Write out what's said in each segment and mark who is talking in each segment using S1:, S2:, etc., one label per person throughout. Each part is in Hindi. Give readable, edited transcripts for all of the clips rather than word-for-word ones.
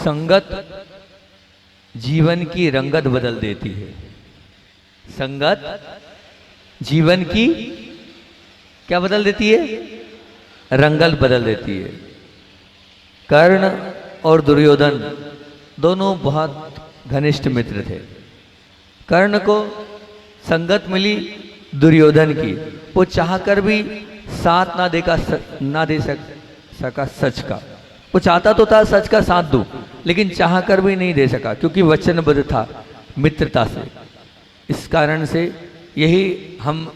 S1: संगत जीवन की रंगत बदल देती है। संगत जीवन की क्या बदल देती है? रंगत बदल देती है। कर्ण और दुर्योधन दोनों बहुत घनिष्ठ मित्र थे। कर्ण को संगत मिली दुर्योधन की, वो चाहकर भी साथ ना दे सका सच का। वो चाहता तो था सच का साथ दूं, लेकिन चाहकर भी नहीं दे सका, क्योंकि वचनबद्ध था मित्रता से। इस कारण से यही हम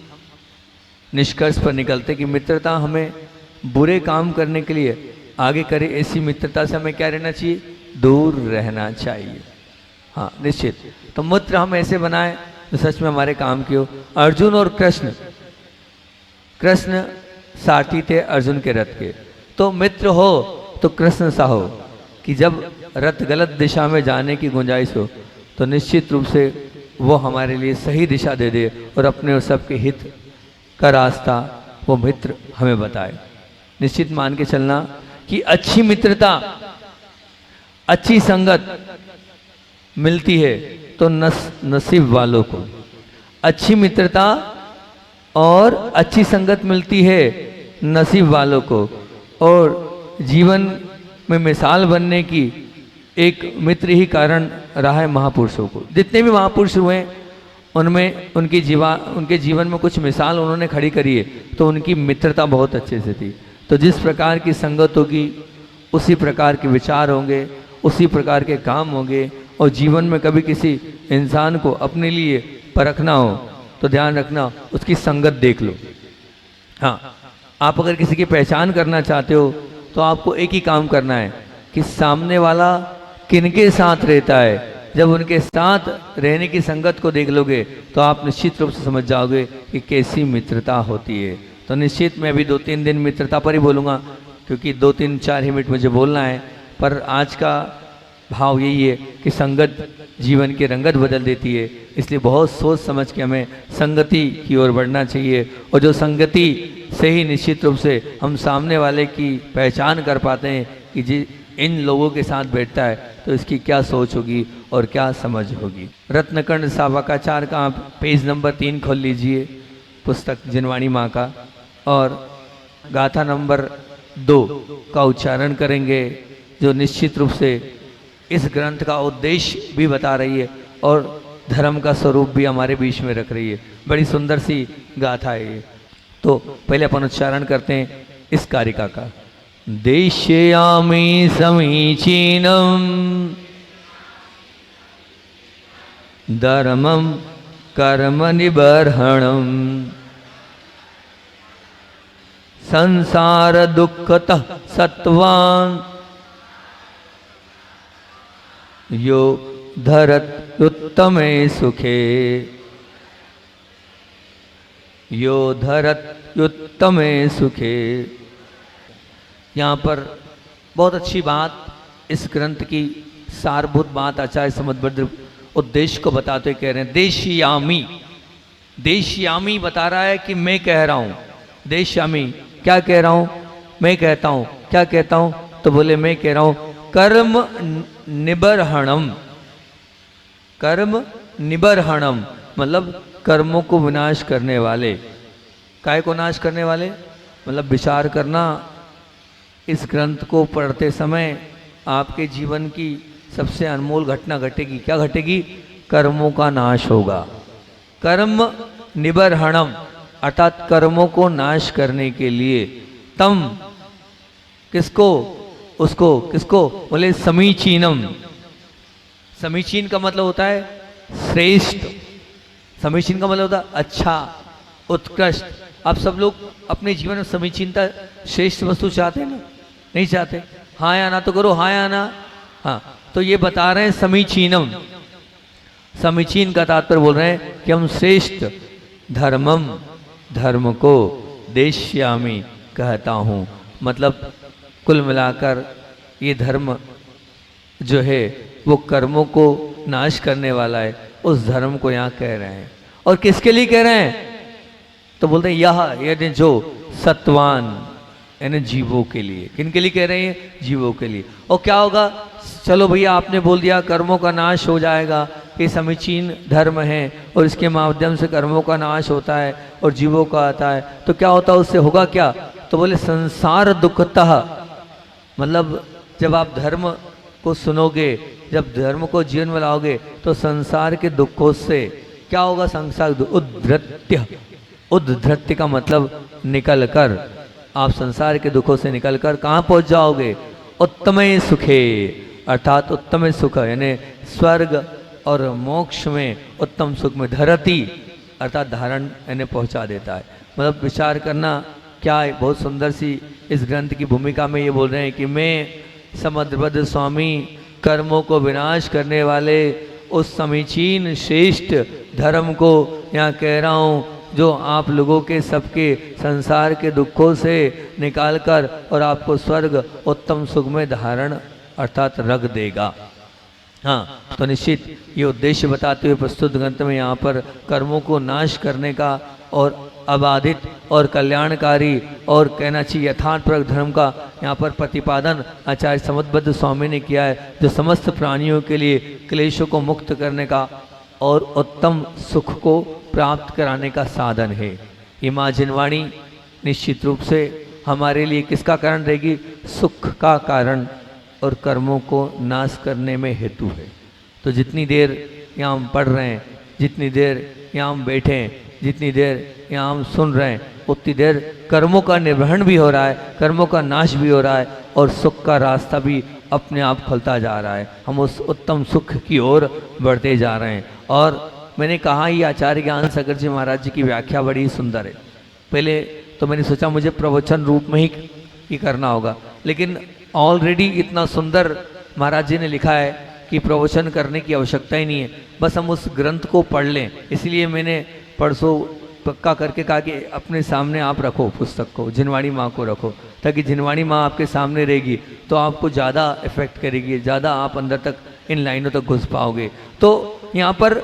S1: निष्कर्ष पर निकलते कि मित्रता हमें बुरे काम करने के लिए आगे करे, ऐसी मित्रता से हमें क्या रहना चाहिए? दूर रहना चाहिए। हाँ निश्चित। तो मित्र हम ऐसे बनाए तो सच में हमारे काम की हो। अर्जुन और कृष्ण सारथी थे अर्जुन के रथ के। तो मित्र हो तो कृष्ण सा हो कि जब रथ गलत दिशा में जाने की गुंजाइश हो तो निश्चित रूप से वो हमारे लिए सही दिशा दे दे और अपने और सबके हित का रास्ता वो मित्र हमें बताए। निश्चित मान के चलना कि अच्छी मित्रता, अच्छी संगत मिलती है तो नसीब वालों को। अच्छी मित्रता और अच्छी संगत मिलती है नसीब वालों को। और जीवन में मिसाल बनने की एक मित्र ही कारण रहा है महापुरुषों को। जितने भी महापुरुष हुए उनमें उनके जीवन में कुछ मिसाल उन्होंने खड़ी करी है, तो उनकी मित्रता बहुत अच्छे से थी। तो जिस प्रकार की संगत होगी उसी प्रकार के विचार होंगे, उसी प्रकार के काम होंगे। और जीवन में कभी किसी इंसान को अपने लिए परखना हो तो ध्यान रखना उसकी संगत देख लो। हाँ, आप अगर किसी की पहचान करना चाहते हो तो आपको एक ही काम करना है कि सामने वाला किनके साथ रहता है। जब उनके साथ रहने की संगत को देख लोगे तो आप निश्चित रूप से समझ जाओगे कि कैसी मित्रता होती है। तो निश्चित मैं अभी 2-3 दिन मित्रता पर ही बोलूँगा, क्योंकि 2-3-4 ही मिनट मुझे बोलना है। पर आज का भाव यही है कि संगत जीवन की रंगत बदल देती है, इसलिए बहुत सोच समझ के हमें संगति की ओर बढ़ना चाहिए। और जो संगति से ही निश्चित रूप से हम सामने वाले की पहचान कर पाते हैं कि इन लोगों के साथ बैठता है तो इसकी क्या सोच होगी और क्या समझ होगी। रत्नकर्ण सावकाचार का आप पेज नंबर 3 खोल लीजिए, पुस्तक जिनवाणी माँ का, और गाथा नंबर 2 का उच्चारण करेंगे, जो निश्चित रूप से इस ग्रंथ का उद्देश्य भी बता रही है और धर्म का स्वरूप भी हमारे बीच में रख रही है। बड़ी सुंदर सी गाथा है ये। तो पहले अपन उच्चारण करते हैं इस कारिका का। देश्यामि समीचीनम धर्मम कर्म निबर्हणम संसार दुःखतः सत्वान् यो धरत उत्तमे सुखे। यो धरत उत्तमे सुखे। यहाँ पर बहुत अच्छी बात, इस ग्रंथ की सारभूत बात आचार्य समुद्रभद्र उद्देश्य को बताते कह रहे हैं। देश्यामी, देश्यामी बता रहा है कि मैं कह रहा हूँ। देश्यामी क्या कह रहा हूँ? मैं कहता हूँ। क्या कहता हूँ? तो बोले मैं कह रहा हूँ कर्म निबर्हणम। कर्म निबर्हणम मतलब कर्मों को विनाश करने वाले। काय को नाश करने वाले मतलब विचार करना। इस ग्रंथ को पढ़ते समय आपके जीवन की सबसे अनमोल घटना घटेगी। क्या घटेगी? कर्मों का नाश होगा। कर्म निबर्हणम अर्थात कर्मों को नाश करने के लिए तम किसको? उसको। किसको? बोले समीचीनम। समीचीन का मतलब होता है श्रेष्ठ। समीचीन का मतलब होता है अच्छा, उत्कृष्ट। आप सब लोग अपने जीवन में समीचीनता, श्रेष्ठ वस्तु चाहते हैं ना? नहीं चाहते? हाँ या ना तो करो, हाँ या ना। हाँ, तो ये बता रहे हैं समीचीनम। समीचीन का तात्पर्य बोल रहे हैं कि हम श्रेष्ठ धर्मम, धर्म को देश्यामी कहता हूँ। मतलब कुल मिलाकर ये धर्म जो है वो कर्मों को नाश करने वाला है, उस धर्म को यहाँ कह रहे हैं। और किसके लिए कह रहे हैं? तो बोलते हैं यह, यदि जो सत्वान यानी जीवों के लिए। किन के लिए कह रहे हैं? जीवों के लिए। और क्या होगा? चलो भैया आपने बोल दिया कर्मों का नाश हो जाएगा, ये समीचीन धर्म है और इसके माध्यम से कर्मों का नाश होता है और जीवों का आता है, तो क्या होता है? उससे होगा क्या? तो बोले संसार दुखतः, मतलब जब आप धर्म को सुनोगे, जब धर्म को जीवन में लाओगे तो संसार के दुखों से क्या होगा? संसार उद्धृत्य, उद्धृत्य का मतलब निकल कर, आप संसार के दुखों से निकल कर कहाँ पहुँच जाओगे? उत्तमय सुखे, अर्थात उत्तम सुख यानी स्वर्ग और मोक्ष में, उत्तम सुख में, धरती अर्थात धारण यानी पहुँचा देता है। मतलब विचार करना क्या है, बहुत सुंदर सी इस ग्रंथ की भूमिका में ये बोल रहे हैं कि मैं समुद्रभद्र स्वामी कर्मों को विनाश करने वाले उस समीचीन श्रेष्ठ धर्म को यहाँ कह रहा हूँ, जो आप लोगों के सबके संसार के दुखों से निकाल कर और आपको स्वर्ग उत्तम सुख में धारण अर्थात रख देगा। हाँ, तो निश्चित ये उद्देश्य बताते हुए प्रस्तुत ग्रंथ में यहाँ पर कर्मों को नाश करने का और अबाधित और कल्याणकारी और कहना चाहिए यथार्थपरक धर्म का यहाँ पर प्रतिपादन आचार्य समुद्रभद्र स्वामी ने किया है, जो समस्त प्राणियों के लिए क्लेशों को मुक्त करने का और उत्तम सुख को प्राप्त कराने का साधन है। ये माँ जिनवाणी निश्चित रूप से हमारे लिए किसका कारण रहेगी? सुख का कारण और कर्मों को नाश करने में हेतु है। तो जितनी देर यहाँ हम पढ़ रहे हैं, जितनी देर यहाँ हम बैठे हैं, जितनी देर यहाँ हम सुन रहे हैं, उतनी देर कर्मों का निर्वहन भी हो रहा है, कर्मों का नाश भी हो रहा है और सुख का रास्ता भी अपने आप खुलता जा रहा है। हम उस उत्तम सुख की ओर बढ़ते जा रहे हैं। और मैंने कहा ये आचार्य ज्ञान सागर जी महाराज जी की व्याख्या बड़ी सुंदर है। पहले तो मैंने सोचा मुझे प्रवचन रूप में ही करना होगा, लेकिन ऑलरेडी इतना सुंदर महाराज जी ने लिखा है कि प्रवचन करने की आवश्यकता ही नहीं है, बस हम उस ग्रंथ को पढ़ लें। इसलिए मैंने परसों पक्का करके कहा कि अपने सामने आप रखो पुस्तक को, जिनवाणी माँ को रखो, ताकि जिनवाणी माँ आपके सामने रहेगी तो आपको ज़्यादा इफेक्ट करेगी, ज़्यादा आप अंदर तक इन लाइनों तक घुस पाओगे। तो यहाँ पर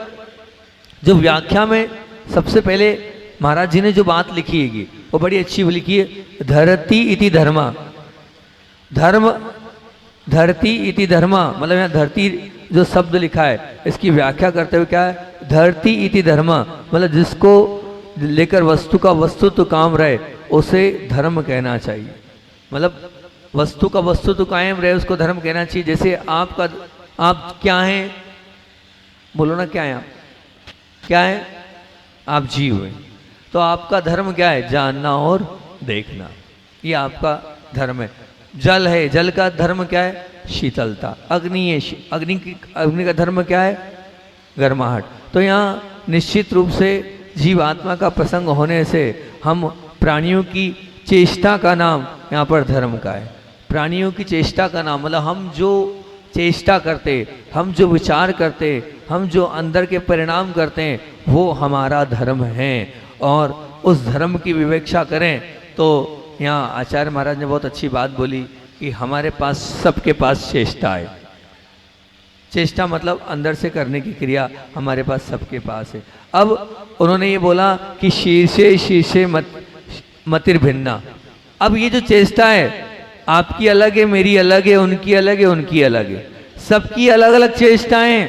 S1: जो व्याख्या में सबसे पहले महाराज जी ने जो बात लिखी है वो बड़ी अच्छी लिखी है। धरती इति धर्मा, धर्म धरती इति धर्मा, मतलब यहाँ धरती जो शब्द लिखा है इसकी व्याख्या करते हुए क्या है? धरती इति धर्मा, मतलब जिसको लेकर वस्तु का वस्तुत्व काम रहे उसे धर्म कहना चाहिए। मतलब वस्तु का वस्तुत्व कायम रहे उसको धर्म कहना चाहिए। जैसे आप क्या हैं? बोलो ना, क्या है आप? क्या है? आप जीव हैं, तो आपका धर्म क्या है? जानना और देखना, ये आपका धर्म है। जल है, जल का धर्म क्या है? शीतलता। अग्नि है, अग्नि का धर्म क्या है? गर्माहट। तो यहाँ निश्चित रूप से जीव आत्मा का प्रसंग होने से हम प्राणियों की चेष्टा का नाम यहाँ पर धर्म का है। प्राणियों की चेष्टा का नाम मतलब हम जो चेष्टा करते, हम जो विचार करते, हम जो अंदर के परिणाम करते हैं वो हमारा धर्म है। और उस धर्म की विवेक्षा करें तो यहाँ आचार्य महाराज ने बहुत अच्छी बात बोली कि हमारे पास, सबके पास चेष्टा है। चेष्टा मतलब अंदर से करने की क्रिया हमारे पास सबके पास है। अब उन्होंने ये बोला कि शीर्षे शीर्षे मतिर भिन्ना। अब ये जो चेष्टा है आपकी अलग है, मेरी अलग है, उनकी अलग है, उनकी अलग है, सबकी अलग अलग चेष्टाएं,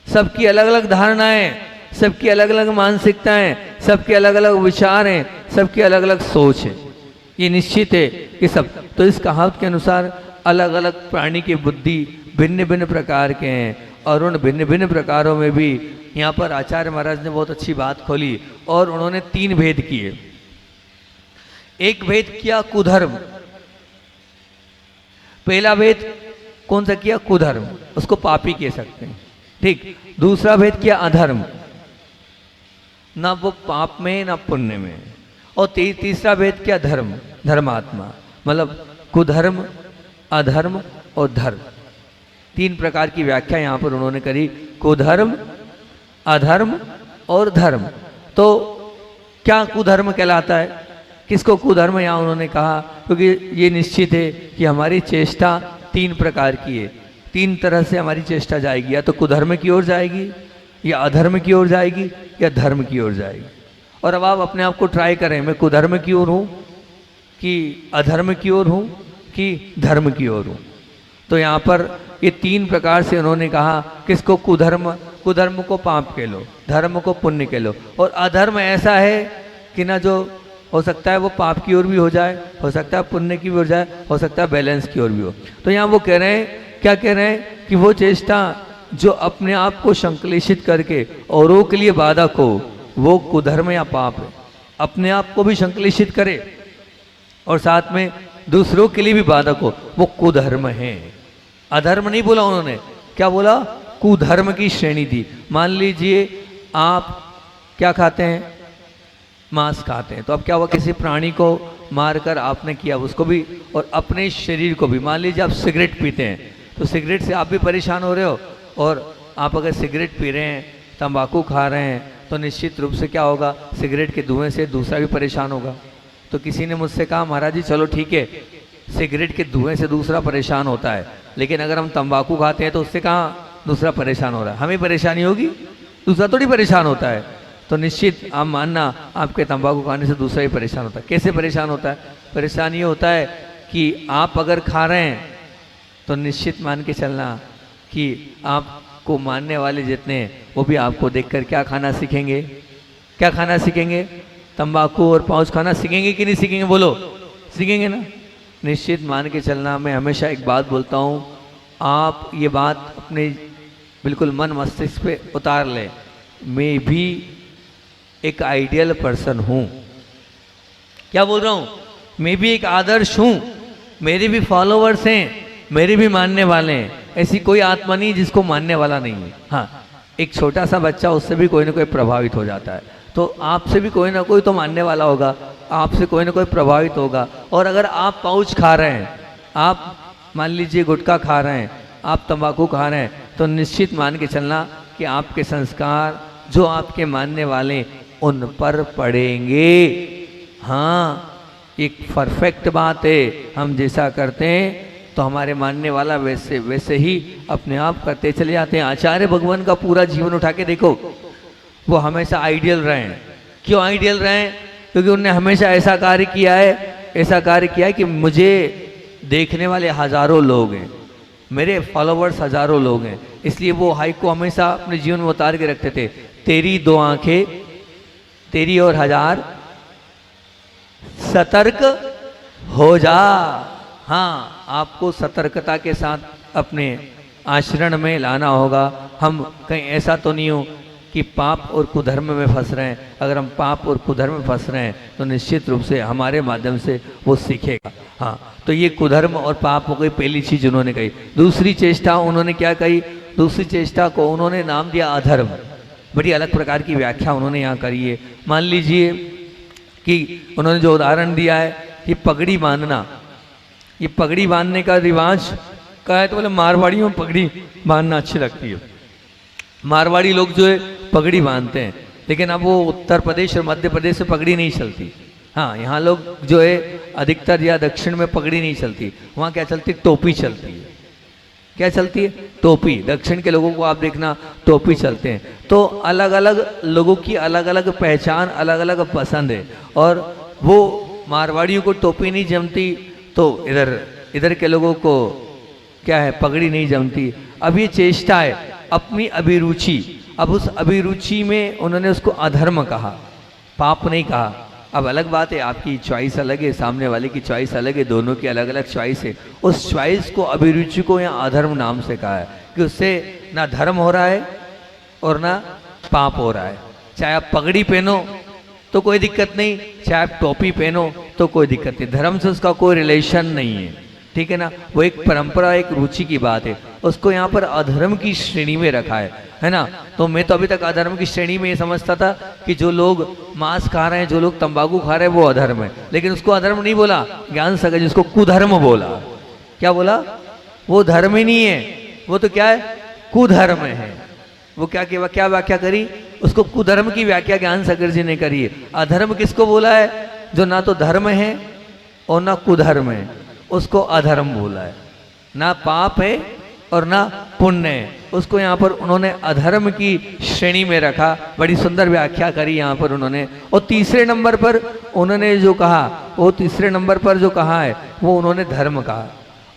S1: सबकी अलग अलग धारणाएं, सबकी अलग अलग मानसिकताएं, सबके अलग अलग विचार हैं, सबकी अलग अलग सोच है। ये निश्चित है कि सब, तो इस कहावत के अनुसार अलग अलग प्राणी की बुद्धि भिन्न भिन्न प्रकार के हैं और उन भिन्न भिन्न प्रकारों में भी यहाँ पर आचार्य महाराज ने बहुत अच्छी बात खोली और उन्होंने 3 भेद किए। एक भेद किया कुधर्म, पहला भेद कौन सा किया? कुधर्म, उसको पापी कह सकते हैं, ठीक। दूसरा भेद किया अधर्म, ना वो पाप में ना पुण्य में। और तीसरा भेद क्या? धर्म, धर्मात्मा, मतलब कुधर्म, अधर्म और धर्म। 3 प्रकार की व्याख्या यहाँ पर उन्होंने करी, कुधर्म, अधर्म और धर्म। तो क्या कुधर्म कहलाता है? किसको कुधर्म यहाँ उन्होंने कहा? क्योंकि ये निश्चित है कि हमारी चेष्टा 3 प्रकार की है, 3 तरह से हमारी चेष्टा जाएगी, या तो कुधर्म की ओर जाएगी, या अधर्म की ओर जाएगी, या धर्म की ओर जाएगी। और अब आप अपने आप को ट्राई करें, मैं कुधर्म की ओर हूँ कि अधर्म की ओर हूँ कि धर्म की ओर हूँ। तो यहाँ पर ये 3 प्रकार से उन्होंने कहा, किसको? कुधर्म को पाप कह लो, धर्म को पुण्य कह लो, और अधर्म ऐसा है कि ना जो हो सकता है वो पाप की ओर भी हो जाए, हो सकता है पुण्य की भी हो जाए, हो सकता है बैलेंस की ओर भी हो। तो यहाँ वो कह रहे हैं, क्या कह रहे हैं कि वो चेष्टा जो अपने आप को संश्लेषित करके औरों के लिए बाधक हो, वो कुधर्म या पाप है। अपने आप को भी संश्लेषित करे और साथ में दूसरों के लिए भी बाधक हो, वो कुधर्म है। अधर्म नहीं बोला उन्होंने, क्या बोला? कुधर्म की श्रेणी दी। मान लीजिए आप क्या खाते हैं? मांस खाते हैं। तो अब क्या हुआ, किसी प्राणी को मारकर आपने किया उसको भी, और अपने शरीर को भी। मान लीजिए आप सिगरेट पीते हैं, तो सिगरेट से आप भी परेशान हो रहे हो, और आप अगर सिगरेट पी रहे हैं, तंबाकू खा रहे हैं, तो निश्चित रूप से क्या होगा, सिगरेट के धुएं से दूसरा भी परेशान होगा। तो किसी ने मुझसे कहा, महाराज जी चलो ठीक है, सिगरेट के धुएं से दूसरा परेशान होता है, लेकिन अगर हम तंबाकू खाते हैं तो उससे कहाँ दूसरा परेशान हो रहा है, हमें परेशानी होगी, दूसरा थोड़ी परेशान होता है। तो निश्चित आप मानना, आपके तंबाकू खाने से दूसरा ही परेशान होता है। कैसे परेशान होता है? परेशान ये होता है कि आप अगर खा रहे हैं तो निश्चित मान के चलना कि आपको मानने वाले जितने हैं वो भी आपको देखकर क्या खाना सीखेंगे? क्या खाना सीखेंगे? तंबाकू और पाउच खाना सीखेंगे कि नहीं सीखेंगे? बोलो, सीखेंगे ना। निश्चित मान के चलना, मैं हमेशा एक बात बोलता हूँ, आप ये बात अपने बिल्कुल मन मस्तिष्क पे उतार लें, मैं भी एक आइडियल पर्सन हूँ। क्या बोल रहा हूँ? मैं भी एक आदर्श हूँ, मेरे भी फॉलोवर्स हैं, मेरे भी मानने वाले हैं। ऐसी कोई आत्मा नहीं जिसको मानने वाला नहीं है। हाँ, एक छोटा सा बच्चा, उससे भी कोई ना कोई प्रभावित हो जाता है, तो आपसे भी कोई ना कोई तो मानने वाला होगा, आपसे कोई ना कोई प्रभावित होगा। और अगर आप पाउच खा रहे हैं, आप मान लीजिए गुटखा खा रहे हैं, आप तंबाकू खा रहे हैं, तो निश्चित मान के चलना कि आपके संस्कार जो आपके मानने वाले उन पर पड़ेंगे। हाँ, एक परफेक्ट बात है, हम जैसा करते हैं तो हमारे मानने वाला वैसे वैसे ही अपने आप करते चले जाते हैं। आचार्य भगवान का पूरा जीवन उठा के देखो, वो हमेशा आइडियल रहे हैं। क्यों आइडियल रहे हैं? क्योंकि उन्होंने हमेशा ऐसा कार्य किया है, ऐसा कार्य किया है कि मुझे देखने वाले हजारों लोग हैं, मेरे फॉलोवर्स हजारों लोग हैं, इसलिए वो हाइक को हमेशा अपने जीवन में उतार के रखते थे। तेरी 2 आंखें, तेरी और 1000, सतर्क हो जा। हाँ, आपको सतर्कता के साथ अपने आचरण में लाना होगा। हम कहीं ऐसा तो नहीं हो कि पाप और कुधर्म में फंस रहे हैं। अगर हम पाप और कुधर्म में फंस रहे हैं तो निश्चित रूप से हमारे माध्यम से वो सीखेगा। हाँ, तो ये कुधर्म और पाप हो गई पहली चीज उन्होंने कही। दूसरी चेष्टा उन्होंने क्या कही? दूसरी चेष्टा को उन्होंने नाम दिया अधर्म। बड़ी अलग प्रकार की व्याख्या उन्होंने यहाँ करी है। मान लीजिए कि उन्होंने जो उदाहरण दिया है कि पगड़ी बांधना, ये पगड़ी बांधने का रिवाज का है, तो बोले मारवाड़ियों में पगड़ी बांधना अच्छी लगती है। मारवाड़ी लोग जो है पगड़ी बांधते हैं, लेकिन अब वो उत्तर प्रदेश और मध्य प्रदेश में पगड़ी नहीं चलती। हाँ, यहाँ लोग जो है अधिकतर या दक्षिण में पगड़ी नहीं चलती, वहाँ क्या चलती? टोपी चलती है। क्या चलती है? टोपी। दक्षिण के लोगों को आप देखना टोपी चलते हैं। तो अलग अलग लोगों की अलग अलग पहचान, अलग अलग पसंद है। और वो मारवाड़ियों को टोपी नहीं जमती, तो इधर के लोगों को क्या है, पगड़ी नहीं जमती। अब ये चेष्टा है अपनी अभिरुचि। अब उस अभिरुचि में उन्होंने उसको अधर्म कहा, पाप नहीं कहा। अब अलग बात है, आपकी चॉइस अलग है, सामने वाले की चॉइस अलग है, दोनों की अलग अलग चॉइस है। उस चॉइस को, अभिरुचि को यहाँ अधर्म नाम से कहा है कि उससे ना धर्म हो रहा है और ना पाप हो रहा है। चाहे आप पगड़ी पहनो तो कोई दिक्कत नहीं, चाहे आप टोपी पहनो तो कोई दिक्कत नहीं, धर्म से उसका कोई रिलेशन नहीं है। ठीक है ना? वो एक परंपरा, एक रुचि की बात है। उसको यहाँ पर अधर्म की श्रेणी में रखा है ना? तो मैं तो अभी तक अधर्म की श्रेणी में ये समझता था कि जो लोग मांस खा रहे हैं, जो लोग तंबाकू खा रहे हैं, वो अधर्म है। लेकिन उसको अधर्म नहीं बोला ज्ञान सागर जी, उसको कुधर्म बोला। क्या बोला? वो धर्म ही नहीं है, वो तो क्या है? कुधर्म है। वो क्या व्याख्या करी? उसको कुधर्म की व्याख्या ज्ञान सागर जी ने करी है। अधर्म किसको बोला है? जो ना तो धर्म है और ना कुधर्म है, उसको अधर्म बोला है। ना पाप है और ना पुण्य है, उसको यहाँ पर उन्होंने अधर्म की श्रेणी में रखा। बड़ी सुंदर व्याख्या करी यहाँ पर उन्होंने। और तीसरे नंबर पर उन्होंने जो कहा वो तीसरे नंबर पर जो कहा है वो उन्होंने धर्म कहा।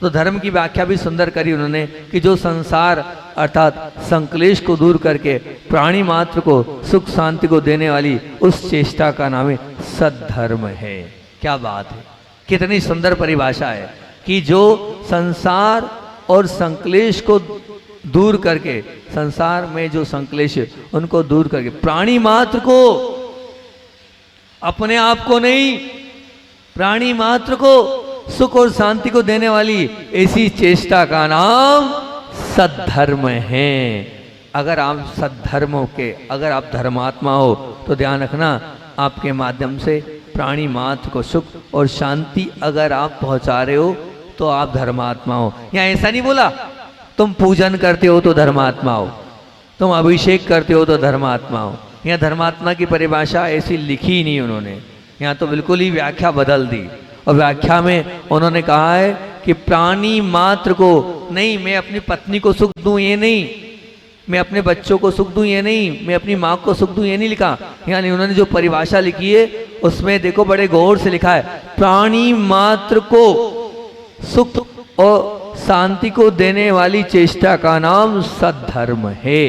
S1: तो धर्म की व्याख्या भी सुंदर करी उन्होंने कि जो संसार अर्थात संक्लेश को दूर करके प्राणी मात्र को सुख शांति को देने वाली उस चेष्टा का नाम है सद्धर्म है। क्या बात है, कितनी सुंदर परिभाषा है कि जो संसार और संक्लेश को दूर करके, संसार में जो संक्लेश है उनको दूर करके प्राणी मात्र को, अपने आप को नहीं, प्राणी मात्र को सुख और शांति को देने वाली ऐसी चेष्टा का नाम सद्धर्म है। अगर आप सद्धर्मों के, अगर आप धर्मात्मा हो तो ध्यान रखना आपके माध्यम से प्राणी मात्र को सुख और शांति अगर आप पहुंचा रहे हो तो आप धर्मात्मा हो। यहाँ ऐसा नहीं बोला तुम पूजन करते हो तो धर्मात्मा हो, तुम अभिषेक करते हो तो धर्मात्मा हो। यहाँ धर्मात्मा की परिभाषा ऐसी लिखी ही नहीं उन्होंने, यहाँ तो बिल्कुल ही व्याख्या बदल दी। और व्याख्या में उन्होंने कहा है कि प्राणी मात्र को नहीं, मैं अपनी पत्नी को सुख दूं ये नहीं, मैं अपने बच्चों को सुख दूं ये नहीं, मैं अपनी माँ को सुख दूं ये नहीं लिखा। यानी उन्होंने जो परिभाषा लिखी है उसमें देखो बड़े गौर से लिखा है, प्राणी मात्र को सुख और शांति को देने वाली चेष्टा का नाम सद्धर्म है।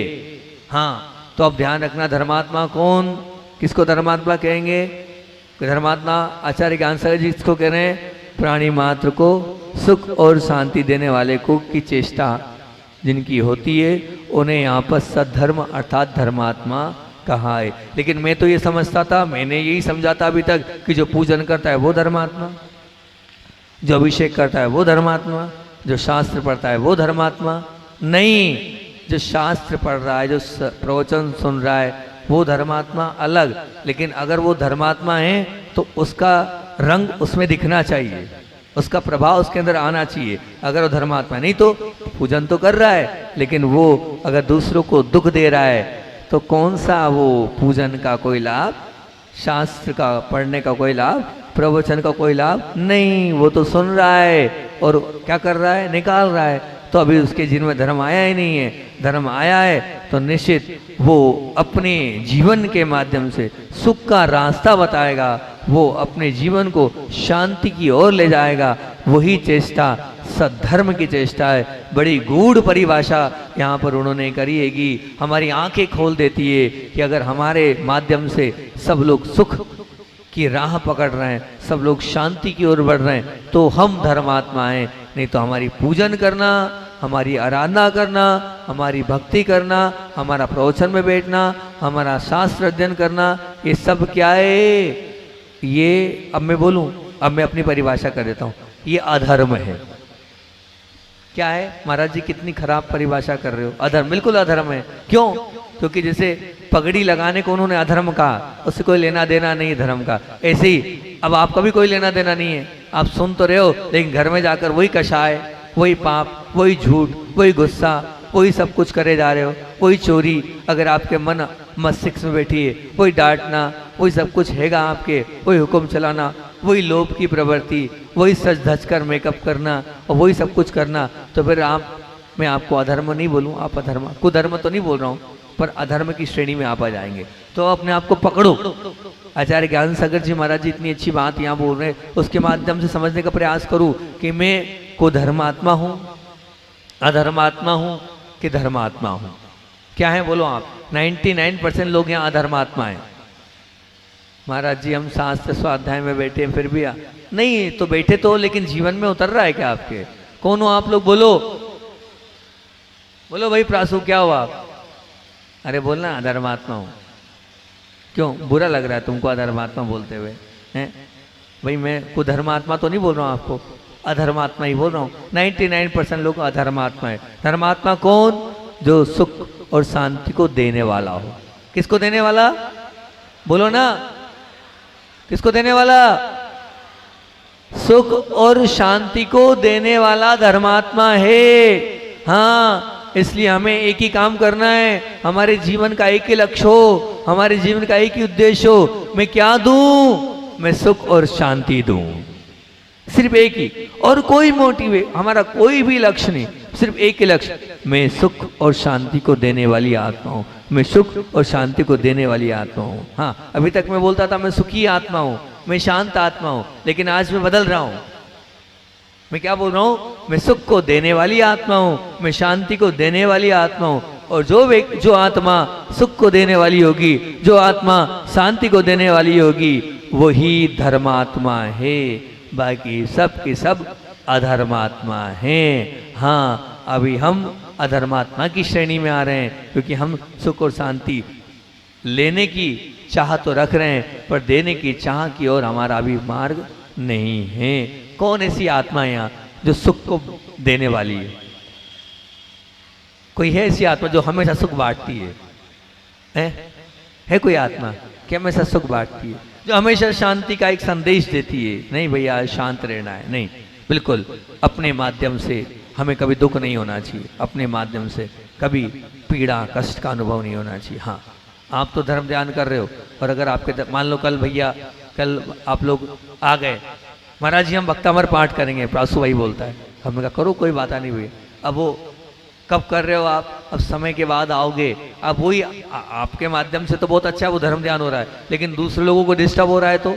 S1: हाँ, तो अब ध्यान रखना धर्मात्मा कौन, किसको धर्मात्मा कहेंगे? धर्मात्मा आचार्य ज्ञान सागर जी इसको कह रहे हैं, प्राणी मात्र को सुख और शांति देने वाले को की चेष्टा जिनकी होती है उन्हें यहाँ पर सद्धर्म अर्थात धर्मात्मा कहा है। लेकिन मैं तो ये समझता था, मैंने यही समझा था अभी तक कि जो पूजन करता है वो धर्मात्मा, जो अभिषेक करता है वो धर्मात्मा, जो शास्त्र पढ़ता है वो धर्मात्मा। नहीं, जो शास्त्र पढ़ रहा है, जो प्रवचन सुन रहा है वो धर्मात्मा अलग। लेकिन अगर वो धर्मात्मा है तो उसका रंग उसमें दिखना चाहिए, उसका प्रभाव उसके अंदर आना चाहिए। अगर वो धर्मात्मा नहीं तो पूजन तो कर रहा है लेकिन वो अगर दूसरों को दुख दे रहा है तो कौन सा वो पूजन का कोई लाभ, शास्त्र का पढ़ने का कोई लाभ, प्रवचन का कोई लाभ नहीं। वो तो सुन रहा है और क्या कर रहा है, निकाल रहा है। तो अभी उसके जीवन में धर्म आया ही नहीं है। धर्म आया है तो निश्चित वो अपने जीवन के माध्यम से सुख का रास्ता बताएगा, वो अपने जीवन को शांति की ओर ले जाएगा। वही चेष्टा सद्धर्म की चेष्टा है। बड़ी गूढ़ परिभाषा यहाँ पर उन्होंने करी है कि हमारी आंखें खोल देती है कि अगर हमारे माध्यम से सब लोग सुख की राह पकड़ रहे हैं, सब लोग शांति की ओर बढ़ रहे हैं तो हम धर्मात्मा हैं। नहीं तो हमारी पूजन करना, हमारी आराधना करना, हमारी भक्ति करना, हमारा प्रवचन में बैठना, हमारा शास्त्र अध्ययन करना, ये सब क्या है? ये अब मैं बोलूं, अब मैं अपनी परिभाषा कर देता हूं, ये अधर्म है। क्या है महाराज जी, कितनी खराब परिभाषा कर रहे हो? अधर्म, बिल्कुल अधर्म है। क्यों? क्योंकि जैसे पगड़ी लगाने को उन्होंने अधर्म कहा, उससे कोई लेना देना नहीं धर्म का। ऐसे ही अब आपका भी कोई लेना देना नहीं है। आप सुन तो रहे हो लेकिन घर में जाकर वही कषाय, वही पाप, वही झूठ, वही गुस्सा, वही सब कुछ करे जा रहे हो। वही चोरी अगर आपके मन मस्तिष्क में बैठी है, वही डांटना, वही सब कुछ हैगा आपके, वही हुक्म चलाना, वही लोभ की प्रवृत्ति, वही सज धज कर मेकअप करना और वही सब कुछ करना। तो फिर मैं आपको अधर्म नहीं बोलूँ, आप अधर्म, कुधर्म तो नहीं बोल रहा हूँ, पर अधर्म की श्रेणी में आप आ जाएंगे। तो अपने आप को पकड़ो। आचार्य ज्ञान सागर जी महाराज जी इतनी अच्छी बात यहाँ बोल रहे हैं, उसके माध्यम से समझने का प्रयास करूँ कि मैं को धर्मात्मा हूँ, अधर्मात्मा हूँ कि धर्मात्मा हूँ। क्या है बोलो आप? 99% लोग यहाँ अधर्मात्मा हैं। महाराज जी हम शास्त्र स्वाध्याय में बैठे हैं फिर भी नहीं, तो बैठे तो लेकिन जीवन में उतर रहा है क्या आपके? कौन हो आप लोग? बोलो बोलो भाई प्रासु, क्या हुआ? अरे बोलना अधर्मात्मा हूँ। क्यों बुरा लग रहा है तुमको अधर्मात्मा बोलते हुए? हैं भाई, मैं कुधर्मात्मा तो नहीं बोल रहा हूँ आपको, अधर्मात्मा ही बोल रहा हूँ। 99% लोग अधर्मात्मा है। धर्मात्मा कौन? जो सुख और शांति को देने वाला हो। किसको देने वाला? बोलो ना, किसको देने वाला? सुख और शांति को देने वाला धर्मात्मा है। हाँ, इसलिए हमें एक ही काम करना है, हमारे जीवन का एक ही लक्ष्य हो, हमारे जीवन का एक ही उद्देश्य हो। मैं क्या दूं? मैं सुख और शांति दूं, सिर्फ एक ही, और कोई मोटिव है हमारा कोई भी लक्ष्य नहीं, सिर्फ एक ही लक्ष्य, मैं सुख और शांति को देने वाली आत्मा हूँ, मैं सुख और शांति को देने वाली आत्मा हूँ। हाँ, अभी तक मैं बोलता था मैं सुखी आत्मा हूँ, मैं शांत आत्मा हूं, लेकिन आज मैं बदल रहा हूं। मैं क्या बोल रहा हूं? मैं सुख को देने वाली आत्मा हूं, मैं शांति को देने वाली आत्मा हूं। और जो आत्मा सुख को देने वाली होगी, जो आत्मा शांति को देने वाली होगी, वही धर्मात्मा है। बाकी सब के सब अधर्मात्मा हैं। हाँ, अभी हम अधर्मात्मा की श्रेणी में आ रहे हैं, क्योंकि हम सुख और शांति लेने की चाह तो रख रहे हैं, पर देने की चाह की ओर हमारा अभी मार्ग नहीं है। कौन ऐसी आत्मा है यहाँ जो सुख को देने वाली है? कोई है ऐसी आत्मा जो हमेशा सुख बांटती है कोई आत्मा कि हमेशा सुख बांटती है, जो हमेशा शांति का एक संदेश देती है? नहीं भैया, शांत रहना है, नहीं, बिल्कुल अपने माध्यम से हमें कभी दुख नहीं होना चाहिए, अपने माध्यम से कभी पीड़ा कष्ट का अनुभव नहीं होना चाहिए। हाँ, आप तो धर्म ध्यान कर रहे हो, और अगर आपके मान लो कल आप लोग आ गए, महाराज जी हम भक्तामर पाठ करेंगे, प्रासु भाई बोलता है, हमने कहा करो, कोई बात नहीं भैया। अब वो कब कर रहे हो आप? अब समय के बाद आओगे, अब वही आपके माध्यम से तो बहुत अच्छा है, वो धर्म ध्यान हो रहा है, लेकिन दूसरे लोगों को डिस्टर्ब हो रहा है, तो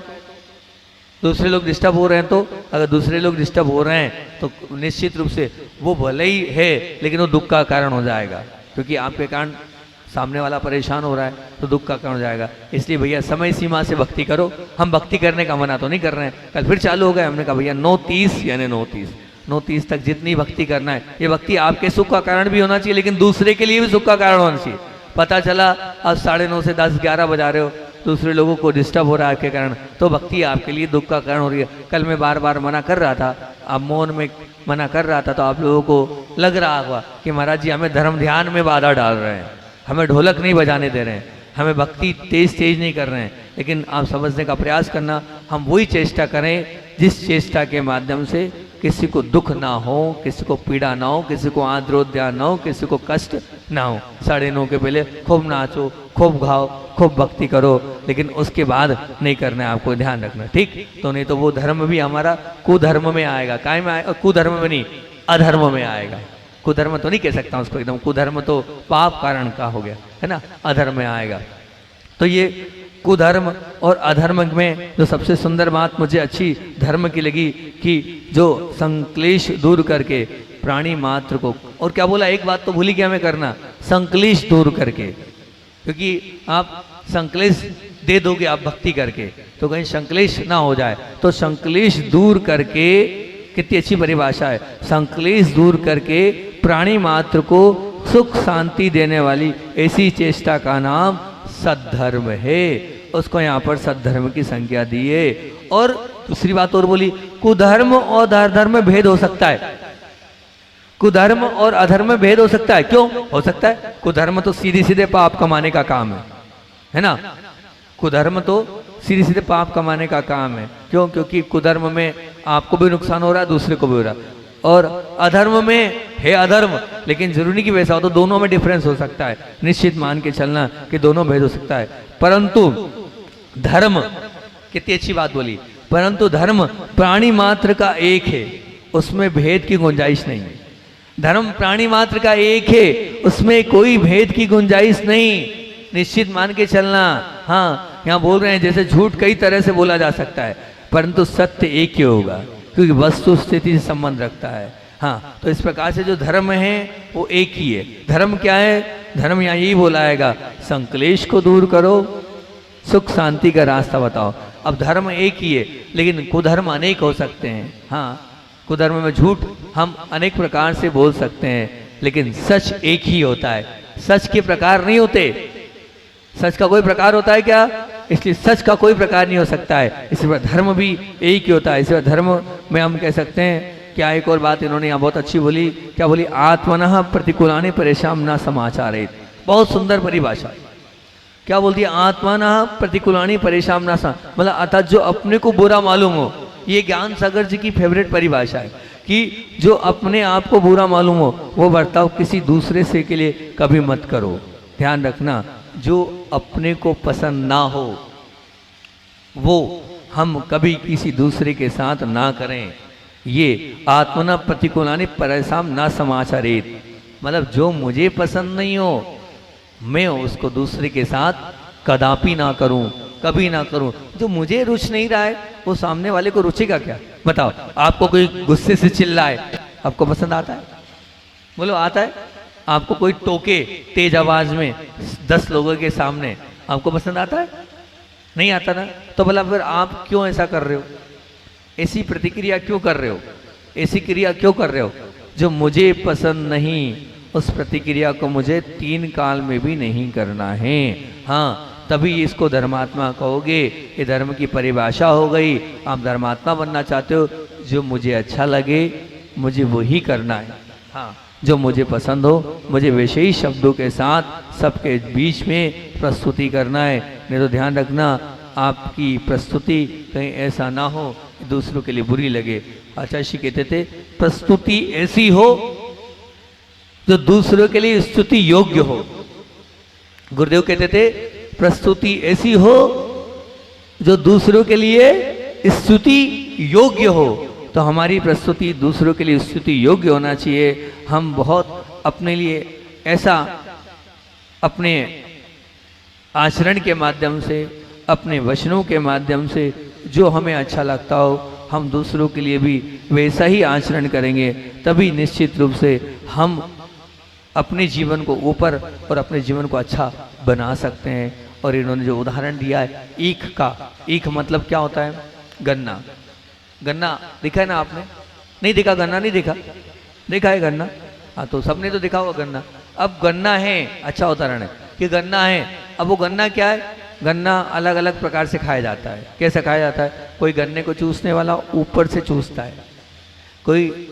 S1: दूसरे लोग डिस्टर्ब हो रहे हैं, तो अगर दूसरे लोग डिस्टर्ब हो रहे हैं तो निश्चित रूप से वो भले ही है, लेकिन वो दुख का कारण हो जाएगा, क्योंकि आपके कारण सामने वाला परेशान हो रहा है, तो दुख का कारण हो जाएगा। इसलिए भैया समय सीमा से भक्ति करो। हम भक्ति करने का मना तो नहीं कर रहे हैं, कल फिर चालू हो गए, हमने कहा भैया 9:30 यानी 9:30 तक जितनी भक्ति करना है, ये भक्ति आपके सुख का कारण भी होना चाहिए, लेकिन दूसरे के लिए भी सुख का कारण होना चाहिए। पता चला अब 9:30 से 10-11 बजा रहे हो, दूसरे लोगों को डिस्टर्ब हो रहा है आपके कारण, तो भक्ति आपके लिए दुख का कारण हो रही है। कल मैं बार बार मना कर रहा था, अब मौन में मना कर रहा था, तो आप लोगों को लग रहा होगा कि महाराज जी हमें धर्म ध्यान में बाधा डाल रहे हैं, हमें ढोलक नहीं बजाने दे रहे हैं, हमें भक्ति तेज नहीं कर रहे हैं। लेकिन आप समझने का प्रयास करना, हम वही चेष्टा करें जिस चेष्टा के माध्यम से किसी को दुख ना हो, किसी को पीड़ा ना हो, किसी को आद्रोद्यान ना हो, किसी को कष्ट ना हो। 9:30 के पहले खूब नाचो, खूब गाओ, खूब भक्ति करो, लेकिन उसके बाद नहीं करना है, आपको ध्यान रखना, ठीक? तो नहीं तो वो धर्म भी हमारा कुधर्म में आएगा। काय में आएगा? कुधर्म में नहीं, अधर्म में आएगा। कुधर्म तो नहीं कह सकता उसको एकदम, कुधर्म तो पाप कारण का हो गया, है ना, अधर्म में आएगा। तो ये कुधर्म और अधर्म में जो सबसे सुंदर बात मुझे अच्छी धर्म की लगी कि जो संक्लेश दूर करके प्राणी मात्र को, और क्या बोला, एक बात तो भूली गया मैं करना, संक्लेश दूर करके, क्योंकि आप संक्लेश दे दोगे आप भक्ति करके, तो कहीं संक्लेश ना हो जाए, तो संक्लेश दूर करके, कितनी अच्छी परिभाषा है, संक्लेश दूर करके प्राणी मात्र को सुख शांति देने वाली ऐसी चेष्टा का नाम सद्धर्म है। उसको यहाँ पर सद्धर्म की संज्ञा दी है। और दूसरी बात और बोली, कुधर्म और अधर्म में भेद हो सकता है। कुधर्म और अधर्म में भेद हो सकता है। क्यों हो सकता है? कुधर्म तो सीधे सीधे पाप कमाने का काम है ना। कुधर्म तो सीधे सीधे पाप कमाने का काम है। क्यों? क्योंकि कुधर्म में आपको भी नुकसान हो रहा है, दूसरे को भी हो रहा है। और अधर्म में है अधर्म, लेकिन जरूरी की वैसा हो तो दोनों में डिफरेंस हो सकता है, निश्चित मान के चलना कि दोनों भेद हो सकता है। परंतु धर्म, कितनी अच्छी बात बोली, परंतु धर्म प्राणी मात्र का एक है, उसमें भेद की गुंजाइश नहीं है। धर्म प्राणी मात्र का एक है, उसमें कोई भेद की गुंजाइश नहीं, निश्चित मान के चलना। हाँ, यहाँ बोल रहे हैं जैसे झूठ कई तरह से बोला जा सकता है, परंतु सत्य एक ही होगा, क्योंकि वस्तु स्थिति से संबंध रखता है। हाँ, तो इस प्रकार से जो धर्म है वो एक ही है। धर्म क्या है? धर्म यहाँ यही बोलाएगा, संक्लेश को दूर करो, सुख शांति का रास्ता बताओ। अब धर्म एक ही है, लेकिन कुधर्म अनेक हो सकते हैं। हाँ, कुधर्म में झूठ हम अनेक प्रकार से बोल सकते हैं, लेकिन सच एक ही होता है। सच के प्रकार नहीं होते। सच का कोई प्रकार होता है क्या? इसलिए सच का कोई प्रकार नहीं हो सकता है। इसी पर धर्म भी एक ही होता है। इसी पर धर्म में हम कह सकते हैं, क्या एक और बात इन्होंने यहाँ बहुत अच्छी बोली, क्या बोली, आत्मनः प्रतिकूलानि परेशान न समाचारित। बहुत सुंदर परिभाषा। क्या बोलती है? आत्मनः प्रतिकूलानि परेशान न, मतलब अर्थात जो अपने को बुरा मालूम हो। ये ज्ञान सागर जी की फेवरेट परिभाषा है कि जो अपने आप को बुरा मालूम हो वो बर्ताव किसी दूसरे से के लिए कभी मत करो। ध्यान रखना, जो अपने को पसंद ना हो वो हम कभी किसी दूसरे के साथ ना करें। ये आत्मना प्रतिकूलानि परेशान ना समाचारित, मतलब जो मुझे पसंद नहीं हो मैं उसको दूसरे के साथ कदापि ना करूं। कभी ना करूं। जो मुझे रुच नहीं रहा है वो सामने वाले को रुचेगा क्या? बताओ, आपको कोई गुस्से से चिल्लाए, आपको पसंद आता है? बोलो, आता है? आपको कोई टोके तेज आवाज में 10 लोगों के सामने, आपको पसंद आता है? नहीं आता ना। तो भला फिर आप क्यों ऐसा कर रहे हो? ऐसी प्रतिक्रिया क्यों कर रहे हो? ऐसी क्रिया क्यों कर रहे हो? जो मुझे पसंद नहीं उस प्रतिक्रिया को मुझे 3 काल में भी नहीं करना है। हाँ, तभी इसको धर्मात्मा कहोगे। ये धर्म की परिभाषा हो गई। आप धर्मात्मा बनना चाहते हो, जो मुझे अच्छा लगे मुझे वही करना है। हाँ, जो मुझे पसंद हो मुझे वैसे ही शब्दों के साथ सबके बीच में प्रस्तुति करना है। नहीं तो ध्यान रखना, आपकी प्रस्तुति कहीं ऐसा ना हो कि दूसरों के लिए बुरी लगे। आचार्य जी कहते थे, प्रस्तुति ऐसी हो जो दूसरों के लिए स्तुति योग्य हो। गुरुदेव कहते थे, प्रस्तुति ऐसी हो जो दूसरों के लिए स्तुति योग्य हो। तो हमारी प्रस्तुति दूसरों के लिए स्तुति योग्य होना चाहिए। हम बहुत अपने लिए ऐसा अपने आचरण के माध्यम से, अपने वचनों के माध्यम से जो हमें अच्छा लगता हो, हम दूसरों के लिए भी वैसा ही आचरण करेंगे। तभी निश्चित रूप से हम अपने जीवन को ऊपर और अपने जीवन को अच्छा बना सकते हैं। और इन्होंने जो उदाहरण दिया है ईख का, ईख मतलब क्या होता है? गन्ना। गन्ना दिखा है ना आपने? नहीं दिखा? गन्ना नहीं दिखा? देखा है गन्ना? हाँ, तो सबने तो देखा होगा गन्ना। अब गन्ना है, अच्छा उदाहरण है कि गन्ना है। अब वो गन्ना क्या है? गन्ना अलग अलग प्रकार से खाया जाता है। कैसे खाया जाता है? कोई गन्ने को चूसने वाला ऊपर से चूसता है, कोई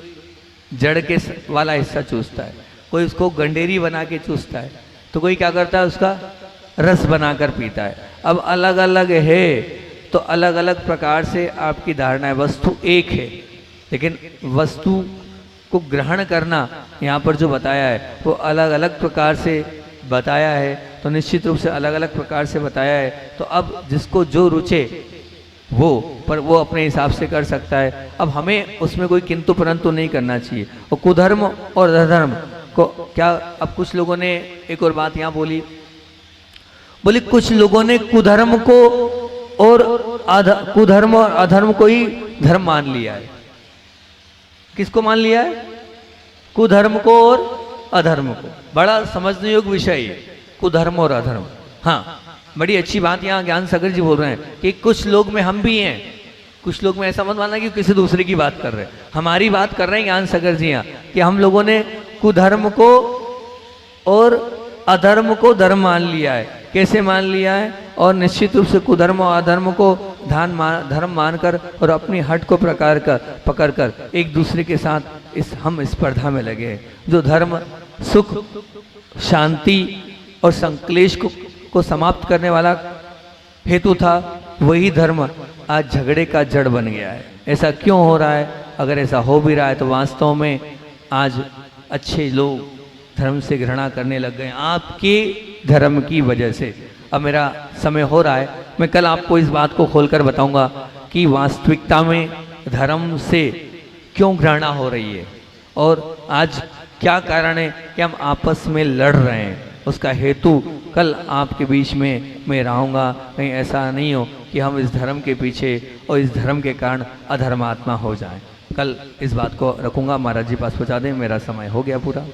S1: जड़ के वाला हिस्सा चूसता है, कोई उसको गंडेरी बना के चूसता है, तो कोई क्या करता है उसका रस बनाकर पीता है। अब अलग अलग है तो अलग अलग प्रकार से आपकी धारणा है। वस्तु एक है लेकिन वस्तु को ग्रहण करना यहाँ पर जो बताया है वो अलग अलग प्रकार से बताया है। तो निश्चित रूप से अलग अलग प्रकार से बताया है। तो अब जिसको जो रुचे वो पर वो अपने हिसाब से कर सकता है। अब हमें उसमें कोई किंतु परंतु नहीं करना चाहिए। और कुधर्म और अधर्म को क्या, अब कुछ लोगों ने एक और बात यहाँ बोली कुछ लोगों ने कुधर्म को और कुधर्म और अधर्म को ही धर्म मान लिया है। किसको मान लिया है? कुधर्म को और अधर्म को। बड़ा समझने योग्य विषय है कुधर्म और अधर्म। हाँ, बड़ी अच्छी बात यहाँ ज्ञान सागर जी बोल रहे हैं कि कुछ लोग में हम भी हैं। कुछ लोग में ऐसा मत मानना कि किसी दूसरे की बात कर रहे हैं, हमारी बात कर रहे हैं ज्ञान सागर जी यहाँ कि हम लोगों ने कुधर्म को और अधर्म को धर्म मान लिया है। कैसे मान लिया है? और निश्चित रूप से कुधर्म और अधर्म को धर्म मानकर और अपनी हट को पकड़कर एक दूसरे के साथ हम स्पर्धा में लगे हैं। जो धर्म सुख, शांति और संक्लेश को समाप्त करने वाला हेतु था, वही धर्म आज झगड़े का जड़ बन गया है। ऐसा क्यों हो रहा है? अगर ऐसा हो भी रहा है तो वास्तव में आज अच्छे लोग धर्म से घृणा करने लग गए आपके धर्म की वजह से। अब मेरा समय हो रहा है, मैं कल आपको इस बात को खोलकर बताऊंगा कि वास्तविकता में धर्म से क्यों घृणा हो रही है और आज क्या कारण है कि हम आपस में लड़ रहे हैं। उसका हेतु कल आपके बीच में मैं रहूँगा। कहीं ऐसा नहीं हो कि हम इस धर्म के पीछे और इस धर्म के कारण अधर्मात्मा हो जाएं। कल इस बात को रखूँगा। महाराज जी पास पहुँचा दें, मेरा समय हो गया पूरा।